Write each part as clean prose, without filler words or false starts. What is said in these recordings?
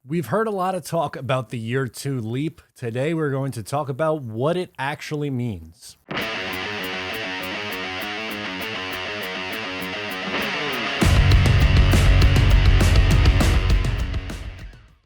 We've heard a lot of talk about the year two leap. Today, we're going to talk about what it actually means.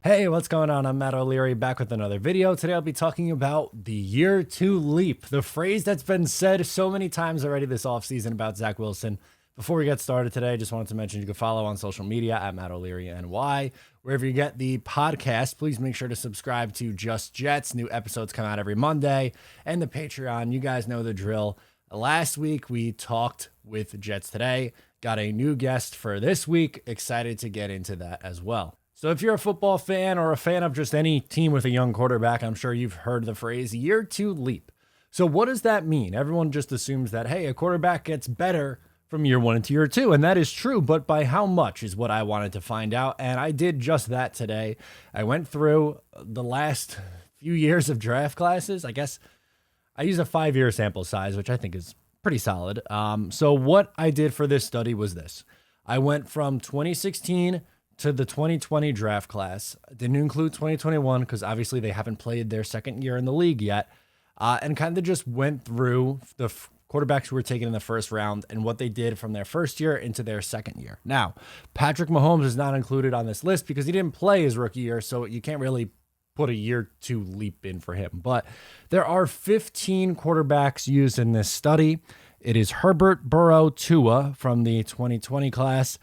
Hey, what's going on? I'm Matt O'Leary back with another video. Today, I'll be talking about the year two leap, the phrase that's been said so many times already this offseason about Zach Wilson. Before we get started today, I just wanted to mention you can follow on social media at Matt O'Leary NY. Wherever you get the podcast, please make sure to subscribe to Just Jets. New episodes come out every Monday. And the Patreon, you guys know the drill. Last week, we talked with Jets Today. Got a new guest for this week. Excited to get into that as well. So if you're a football fan or a fan of just any team with a young quarterback, I'm sure you've heard the phrase year two leap. So what does that mean? Everyone just assumes that, hey, a quarterback gets better from year one into year two. And that is true, but by how much is what I wanted to find out. And I did just that today. I went through the last few years of draft classes. I guess I use a 5-year sample size, which I think is pretty solid. So what I did for this study was this. I went from 2016 to the 2020 draft class. Didn't include 2021 because obviously they haven't played their second year in the league yet. And kind of just went through the quarterbacks who were taken in the first round and what they did from their first year into their second year. Now, Patrick Mahomes is not included on this list because he didn't play his rookie year, so you can't really put a year two leap in for him. But there are 15 quarterbacks used in this study. It is Herbert, Burrow, Tua from the 2020 class,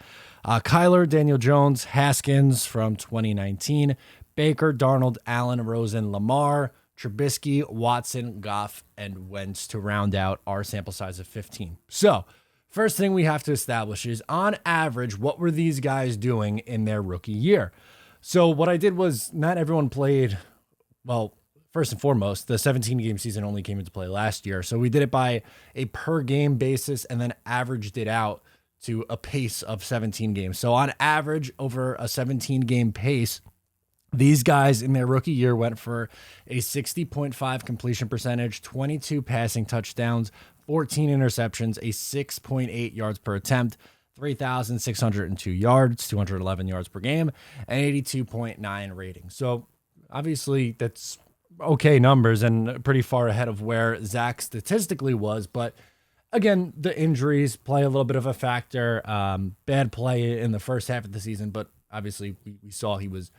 Kyler, Daniel Jones, Haskins from 2019, Baker, Darnold, Allen, Rosen, Lamar, Trubisky, Watson, Goff, and Wentz to round out our sample size of 15. So first thing we have to establish is, on average, what were these guys doing in their rookie year? So what I did was, not everyone played, well, first and foremost, the 17-game season only came into play last year. So we did it by a per-game basis and then averaged it out to a pace of 17 games. So on average, over a 17-game pace, these guys in their rookie year went for a 60.5 completion percentage, 22 passing touchdowns, 14 interceptions, a 6.8 yards per attempt, 3,602 yards, 211 yards per game, and 82.9 rating. So obviously that's okay numbers and pretty far ahead of where Zach statistically was. But again, the injuries play a little bit of a factor. Bad play in the first half of the season, but obviously we saw he was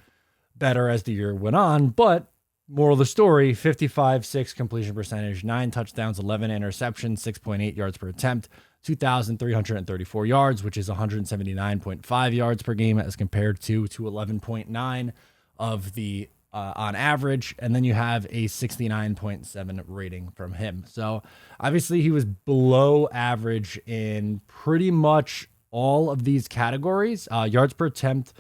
better as the year went on. But moral of the story, 55.6 completion percentage, 9 touchdowns, 11 interceptions, 6.8 yards per attempt, 2,334 yards, which is 179.5 yards per game as compared to 11.9 of the on average. And then you have a 69.7 rating from him. So obviously he was below average in pretty much all of these categories. Yards per attempt,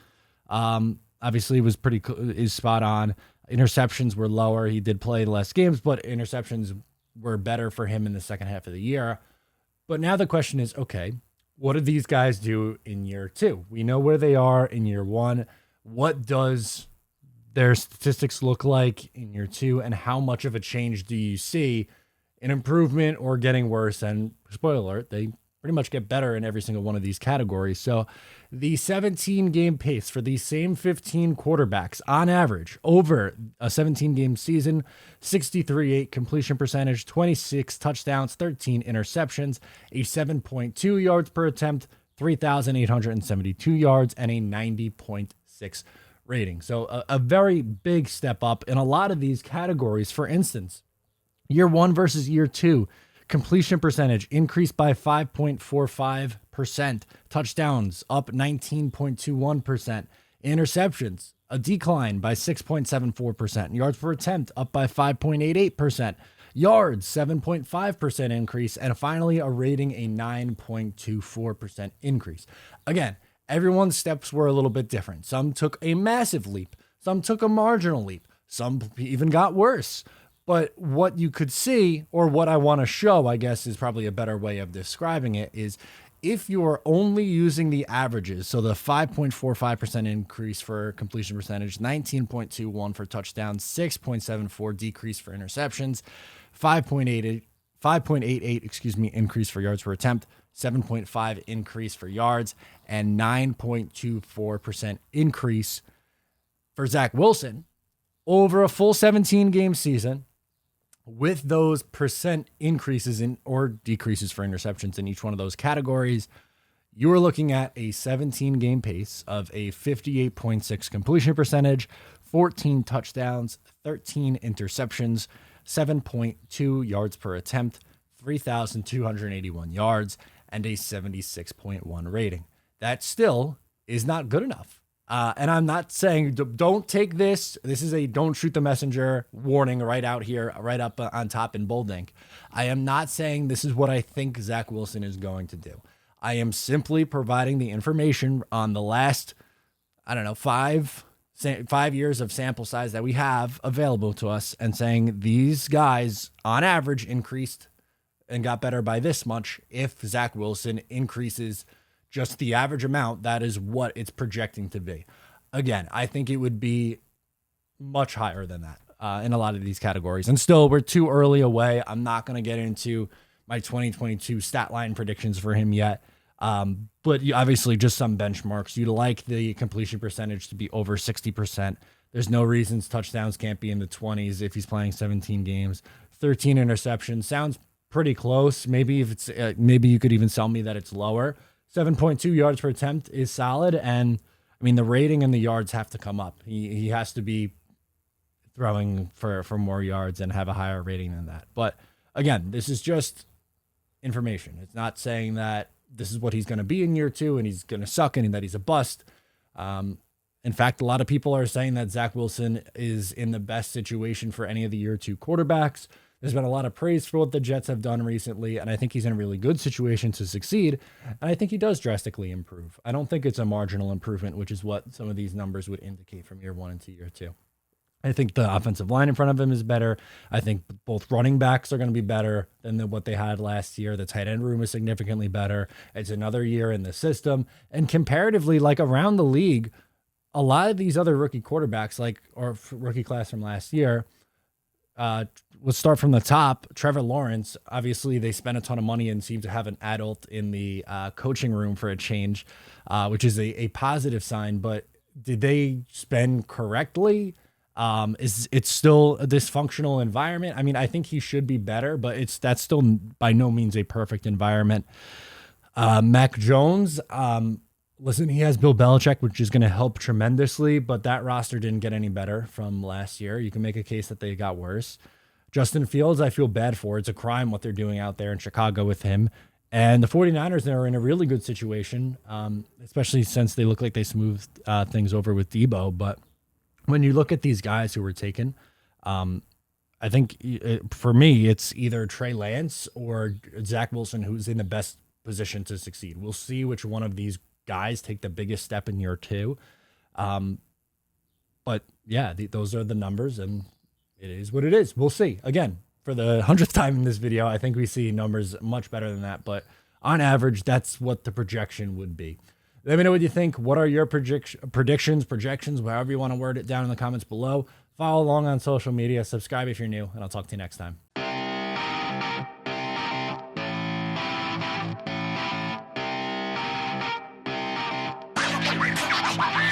obviously is spot on. Interceptions were lower. He did play less games, but interceptions were better for him in the second half of the year. But now the question is, okay, what do these guys do in year two? We know where they are in year one. What does their statistics look like in year two, and how much of a change do you see, an improvement or getting worse? And spoiler alert, they pretty much get better in every single one of these categories. So the 17-game pace for these same 15 quarterbacks on average over a 17-game season, 63.8 completion percentage, 26 touchdowns, 13 interceptions, a 7.2 yards per attempt, 3,872 yards, and a 90.6 rating. So a very big step up in a lot of these categories. For instance, year one versus year two, completion percentage increased by 5.45%. Touchdowns up 19.21%. Interceptions, a decline by 6.74%. Yards per attempt up by 5.88%. Yards, 7.5% increase. And finally, a rating, a 9.24% increase. Again, everyone's steps were a little bit different. Some took a massive leap. Some took a marginal leap. Some even got worse. But what you could see, or what I want to show, I guess is probably a better way of describing it, is if you're only using the averages, so the 5.45% increase for completion percentage, 19.21 for touchdowns, 6.74 decrease for interceptions, 5.88 increase for yards per attempt, 7.5 increase for yards, and 9.24% increase For Zach Wilson, over a full 17 game season, with those percent increases in or decreases for interceptions in each one of those categories, you are looking at a 17 game pace of a 58.6 completion percentage, 14 touchdowns, 13 interceptions, 7.2 yards per attempt, 3,281 yards, and a 76.1 rating. That still is not good enough. And I'm not saying don't take this. This is a don't shoot the messenger warning right out here, right up on top in bold ink. I am not saying this is what I think Zach Wilson is going to do. I am simply providing the information on the last, 5 years of sample size that we have available to us and saying these guys on average increased and got better by this much. If Zach Wilson increases just the average amount, that is what it's projecting to be. Again, I think it would be much higher than that in a lot of these categories. And still, we're too early away. I'm not going to get into my 2022 stat line predictions for him yet. But obviously just some benchmarks. You'd like the completion percentage to be over 60%. There's no reasons touchdowns can't be in the 20s if he's playing 17 games. 13 interceptions sounds pretty close. Maybe if it's maybe you could even sell me that it's lower. 7.2 yards per attempt is solid. And I mean, the rating and the yards have to come up. He has to be throwing for more yards and have a higher rating than that. But again, this is just information. It's not saying that this is what he's going to be in year 2 and he's going to suck and that he's a bust. In fact, a lot of people are saying that Zach Wilson is in the best situation for any of the year 2 quarterbacks. There's been a lot of praise for what the Jets have done recently, and I think he's in a really good situation to succeed, and I think he does drastically improve. I don't think it's a marginal improvement, which is what some of these numbers would indicate from year 1 into year 2. I think the offensive line in front of him is better. I think both running backs are going to be better than what they had last year. The tight end room is significantly better. It's another year in the system, and comparatively, like around the league, a lot of these other rookie quarterbacks, or rookie class from last year, let's start from the top. Trevor Lawrence, obviously they spent a ton of money and seem to have an adult in the coaching room for a change, which is a positive sign. But did they spend correctly? It's still a dysfunctional environment. I mean, I think he should be better, but that's still by no means a perfect environment. Mac Jones, listen, he has Bill Belichick, which is going to help tremendously, but that roster didn't get any better from last year. You can make a case that they got worse. Justin Fields, I feel bad for. It's a crime what they're doing out there in Chicago with him. And the 49ers are in a really good situation, especially since they look like they smoothed things over with Debo. But when you look at these guys who were taken, I think for me, it's either Trey Lance or Zach Wilson, who's in the best position to succeed. We'll see which one of these guys take the biggest step in year 2. But yeah, those are the numbers, and it is what it is. We'll see. Again, for the 100th time in this video, I think we see numbers much better than that. But on average, that's what the projection would be. Let me know what you think. What are your predictions, projections, however you want to word it, down in the comments below. Follow along on social media. Subscribe if you're new, and I'll talk to you next time. Wow.